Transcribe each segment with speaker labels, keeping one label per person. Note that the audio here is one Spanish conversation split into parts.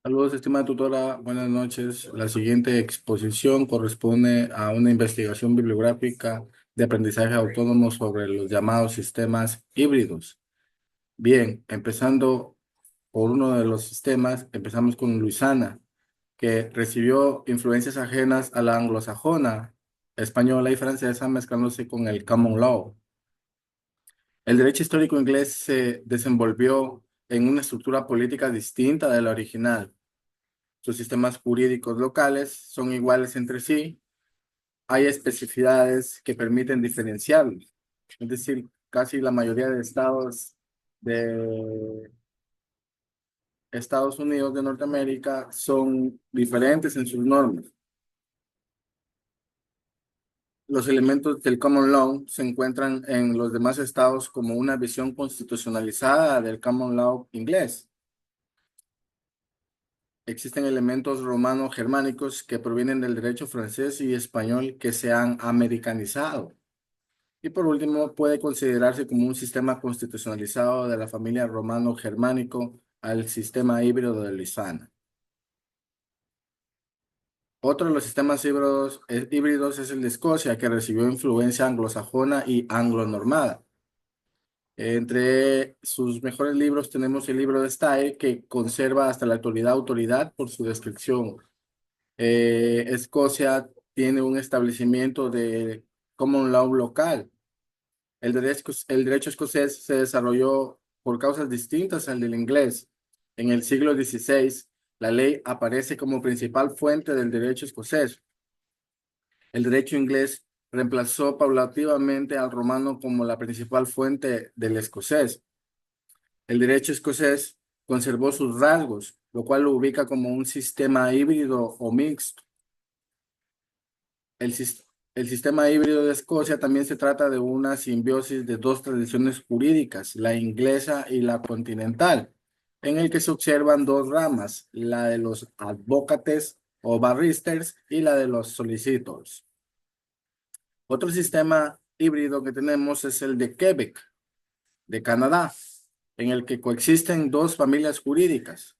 Speaker 1: Saludos, estimada tutora. Buenas noches. La siguiente exposición corresponde a una investigación bibliográfica de aprendizaje autónomo sobre los llamados sistemas híbridos. Bien, empezando por uno de los sistemas, empezamos con Luisana, que recibió influencias ajenas a la anglosajona, española y francesa, mezclándose con el common law. El derecho histórico inglés se desenvolvió en una estructura política distinta de la original. Sus sistemas jurídicos locales son iguales entre sí. Hay especificidades que permiten diferenciarlos. Es decir, casi la mayoría de estados de Estados Unidos de Norteamérica son diferentes en sus normas. Los elementos del common law se encuentran en los demás estados como una visión constitucionalizada del common law inglés. Existen elementos romano-germánicos que provienen del derecho francés y español que se han americanizado. Y por último, puede considerarse como un sistema constitucionalizado de la familia romano-germánico al sistema híbrido de Luisana. Otro de los sistemas híbridos es el de Escocia, que recibió influencia anglosajona y anglo-normada. Entre sus mejores libros tenemos el libro de Style, que conserva hasta la actualidad autoridad por su descripción. Escocia tiene un establecimiento de common law local. El derecho escocés se desarrolló por causas distintas al del inglés. En el siglo XVI, la ley aparece como principal fuente del derecho escocés. El derecho inglés reemplazó paulativamente al romano como la principal fuente del escocés. El derecho escocés conservó sus rasgos, lo cual lo ubica como un sistema híbrido o mixto. El, sis- el sistema híbrido de Escocia también se trata de una simbiosis de dos tradiciones jurídicas, la inglesa y la continental, en el que se observan dos ramas, la de los advocates o barristers y la de los solicitors. Otro sistema híbrido que tenemos es el de Quebec, de Canadá, en el que coexisten dos familias jurídicas.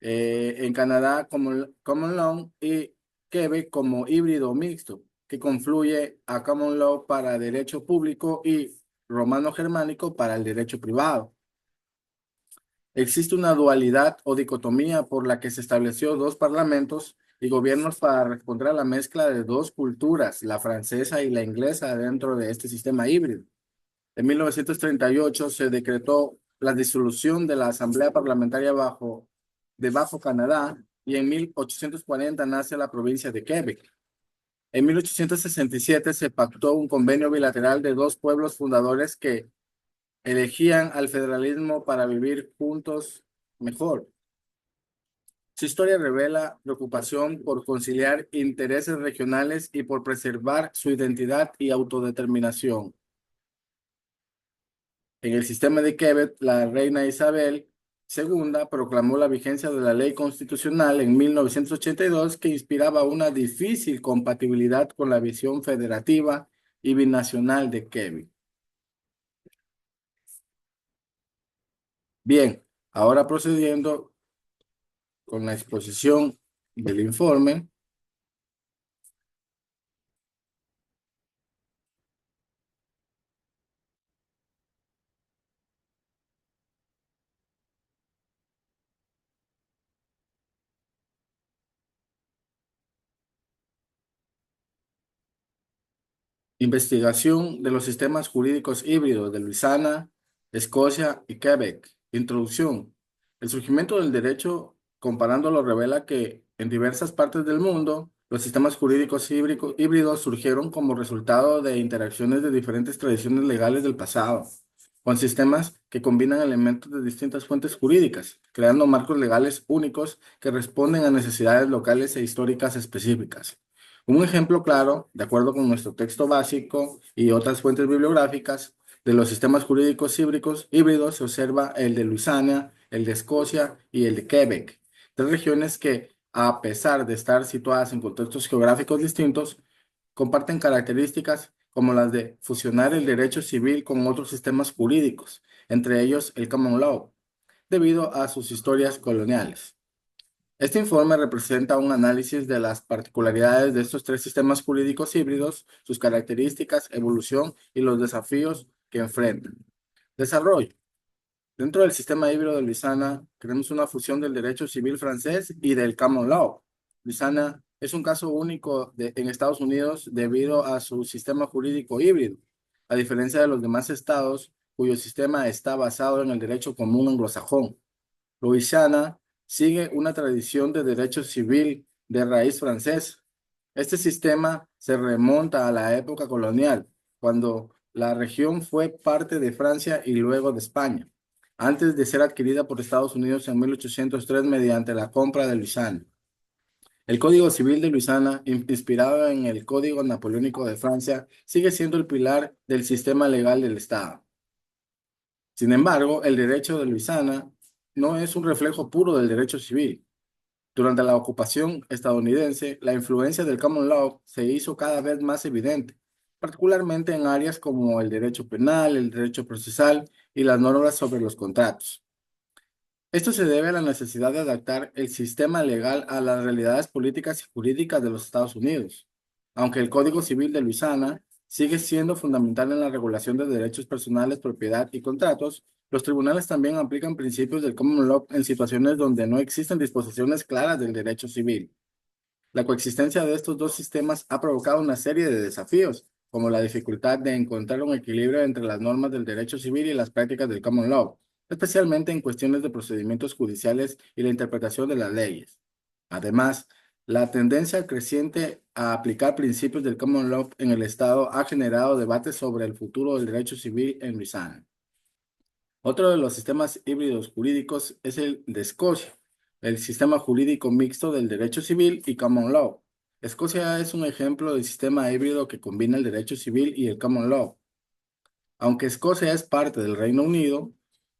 Speaker 1: En Canadá como Common Law y Quebec como híbrido mixto, que confluye a Common Law para derecho público y romano-germánico para el derecho privado. Existe una dualidad o dicotomía por la que se estableció dos parlamentos y gobiernos para responder a la mezcla de dos culturas, la francesa y la inglesa, dentro de este sistema híbrido. En 1938 se decretó la disolución de la Asamblea Parlamentaria de Bajo Canadá y en 1840 nace la provincia de Quebec. En 1867 se pactó un convenio bilateral de dos pueblos fundadores que elegían al federalismo para vivir juntos mejor. Su historia revela preocupación por conciliar intereses regionales y por preservar su identidad y autodeterminación. En el sistema de Quebec, la reina Isabel II proclamó la vigencia de la ley constitucional en 1982 que inspiraba una difícil compatibilidad con la visión federativa y binacional de Quebec. Bien, ahora procediendo con la exposición del informe. Investigación de los sistemas jurídicos híbridos de Luisiana, Escocia y Quebec. Introducción. El surgimiento del derecho comparándolo revela que en diversas partes del mundo los sistemas jurídicos híbridos surgieron como resultado de interacciones de diferentes tradiciones legales del pasado, con sistemas que combinan elementos de distintas fuentes jurídicas, creando marcos legales únicos que responden a necesidades locales e históricas específicas. Un ejemplo claro, de acuerdo con nuestro texto básico y otras fuentes bibliográficas, de los sistemas jurídicos híbridos se observa el de Luisiana, el de Escocia y el de Quebec, tres regiones que, a pesar de estar situadas en contextos geográficos distintos, comparten características como las de fusionar el derecho civil con otros sistemas jurídicos, entre ellos el common law, debido a sus historias coloniales. Este informe representa un análisis de las particularidades de estos tres sistemas jurídicos híbridos, sus características, evolución y los desafíos que enfrentan. Desarrollo. Dentro del sistema híbrido de Luisiana, tenemos una fusión del derecho civil francés y del common law. Luisiana es un caso único en Estados Unidos debido a su sistema jurídico híbrido, a diferencia de los demás estados cuyo sistema está basado en el derecho común anglosajón. Luisiana sigue una tradición de derecho civil de raíz francesa. Este sistema se remonta a la época colonial, cuando la región fue parte de Francia y luego de España, antes de ser adquirida por Estados Unidos en 1803 mediante la compra de Luisiana. El Código Civil de Luisiana, inspirado en el Código Napoleónico de Francia, sigue siendo el pilar del sistema legal del Estado. Sin embargo, el derecho de Luisiana no es un reflejo puro del derecho civil. Durante la ocupación estadounidense, la influencia del common law se hizo cada vez más evidente, particularmente en áreas como el derecho penal, el derecho procesal y las normas sobre los contratos. Esto se debe a la necesidad de adaptar el sistema legal a las realidades políticas y jurídicas de los Estados Unidos. Aunque el Código Civil de Luisiana sigue siendo fundamental en la regulación de derechos personales, propiedad y contratos, los tribunales también aplican principios del common law en situaciones donde no existen disposiciones claras del derecho civil. La coexistencia de estos dos sistemas ha provocado una serie de desafíos, como la dificultad de encontrar un equilibrio entre las normas del derecho civil y las prácticas del common law, especialmente en cuestiones de procedimientos judiciales y la interpretación de las leyes. Además, la tendencia creciente a aplicar principios del common law en el Estado ha generado debates sobre el futuro del derecho civil en Luisiana. Otro de los sistemas híbridos jurídicos es el de Escocia, el sistema jurídico mixto del derecho civil y common law. Escocia es un ejemplo del sistema híbrido que combina el derecho civil y el common law. Aunque Escocia es parte del Reino Unido,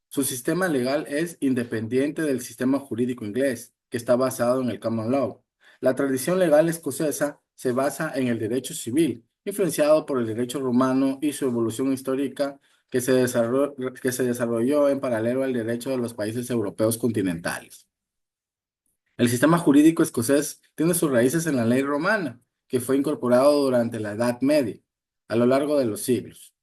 Speaker 1: su sistema legal es independiente del sistema jurídico inglés, que está basado en el common law. La tradición legal escocesa se basa en el derecho civil, influenciado por el derecho romano y su evolución histórica que se desarrolló en paralelo al derecho de los países europeos continentales. El sistema jurídico escocés tiene sus raíces en la ley romana, que fue incorporado durante la Edad Media, a lo largo de los siglos.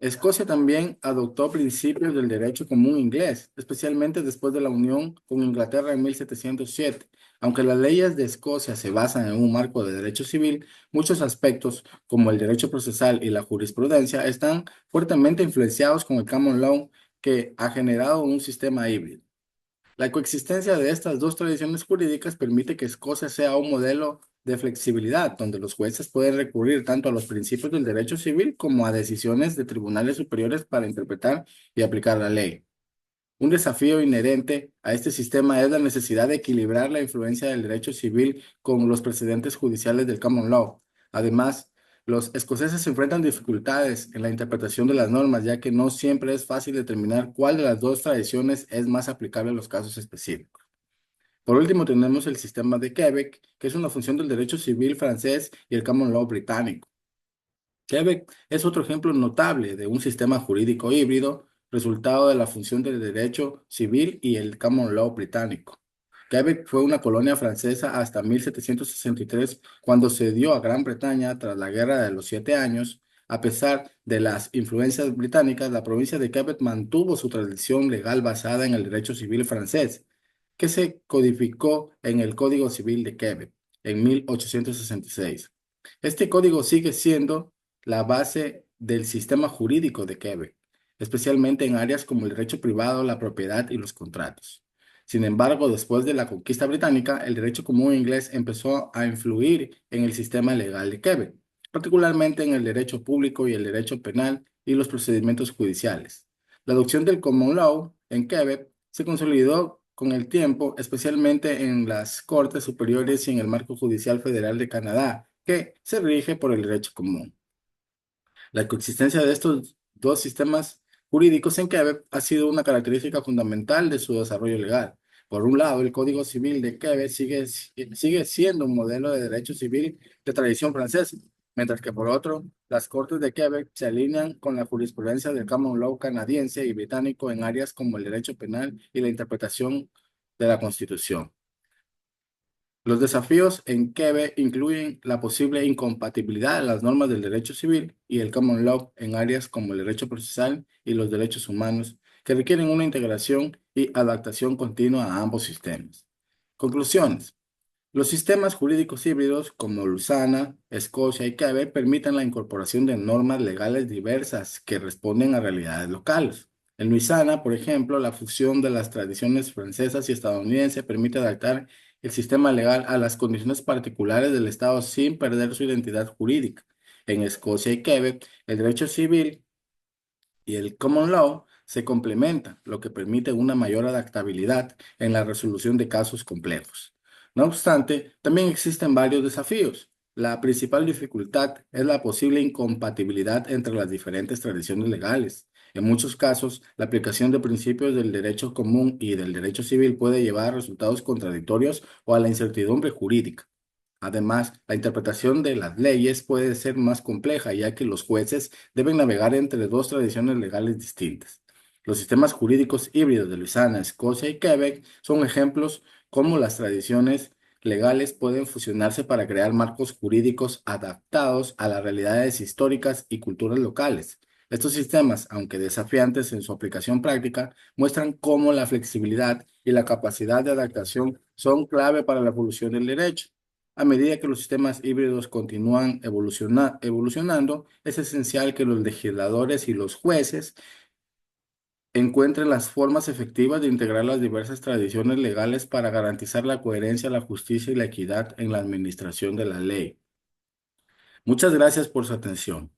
Speaker 1: Escocia también adoptó principios del derecho común inglés, especialmente después de la unión con Inglaterra en 1707. Aunque las leyes de Escocia se basan en un marco de derecho civil, muchos aspectos, como el derecho procesal y la jurisprudencia, están fuertemente influenciados con el common law, que ha generado un sistema híbrido. La coexistencia de estas dos tradiciones jurídicas permite que Escocia sea un modelo de flexibilidad, donde los jueces pueden recurrir tanto a los principios del derecho civil como a decisiones de tribunales superiores para interpretar y aplicar la ley. Un desafío inherente a este sistema es la necesidad de equilibrar la influencia del derecho civil con los precedentes judiciales del common law. Además, los escoceses enfrentan dificultades en la interpretación de las normas, ya que no siempre es fácil determinar cuál de las dos tradiciones es más aplicable en los casos específicos. Por último, tenemos el sistema de Quebec, que es una función del derecho civil francés y el common law británico. Quebec es otro ejemplo notable de un sistema jurídico híbrido, resultado de la función del derecho civil y el common law británico. Quebec fue una colonia francesa hasta 1763, cuando se dio a Gran Bretaña tras la Guerra de los Siete Años. A pesar de las influencias británicas, la provincia de Quebec mantuvo su tradición legal basada en el derecho civil francés, que se codificó en el Código Civil de Quebec en 1866. Este código sigue siendo la base del sistema jurídico de Quebec, especialmente en áreas como el derecho privado, la propiedad y los contratos. Sin embargo, después de la conquista británica, el derecho común inglés empezó a influir en el sistema legal de Quebec, particularmente en el derecho público y el derecho penal y los procedimientos judiciales. La adopción del common law en Quebec se consolidó con el tiempo, especialmente en las Cortes Superiores y en el Marco Judicial Federal de Canadá, que se rige por el derecho común. La coexistencia de estos dos sistemas jurídicos en Quebec ha sido una característica fundamental de su desarrollo legal. Por un lado, el Código Civil de Quebec sigue siendo un modelo de derecho civil de tradición francesa, mientras que por otro, las Cortes de Quebec se alinean con la jurisprudencia del common law canadiense y británico en áreas como el derecho penal y la interpretación de la Constitución. Los desafíos en QB incluyen la posible incompatibilidad de las normas del derecho civil y el common law en áreas como el derecho procesal y los derechos humanos, que requieren una integración y adaptación continua a ambos sistemas. Conclusiones. Los sistemas jurídicos híbridos como Lusana, Escocia y CABE permiten la incorporación de normas legales diversas que responden a realidades locales. En Luisiana, por ejemplo, la fusión de las tradiciones francesas y estadounidenses permite adaptar el sistema legal a las condiciones particulares del Estado sin perder su identidad jurídica. En Escocia y Quebec, el derecho civil y el common law se complementan, lo que permite una mayor adaptabilidad en la resolución de casos complejos. No obstante, también existen varios desafíos. La principal dificultad es la posible incompatibilidad entre las diferentes tradiciones legales. En muchos casos, la aplicación de principios del derecho común y del derecho civil puede llevar a resultados contradictorios o a la incertidumbre jurídica. Además, la interpretación de las leyes puede ser más compleja, ya que los jueces deben navegar entre dos tradiciones legales distintas. Los sistemas jurídicos híbridos de Luisiana, Escocia y Quebec son ejemplos cómo las tradiciones legales pueden fusionarse para crear marcos jurídicos adaptados a las realidades históricas y culturas locales. Estos sistemas, aunque desafiantes en su aplicación práctica, muestran cómo la flexibilidad y la capacidad de adaptación son clave para la evolución del derecho. A medida que los sistemas híbridos continúan evolucionando, es esencial que los legisladores y los jueces encuentren las formas efectivas de integrar las diversas tradiciones legales para garantizar la coherencia, la justicia y la equidad en la administración de la ley. Muchas gracias por su atención.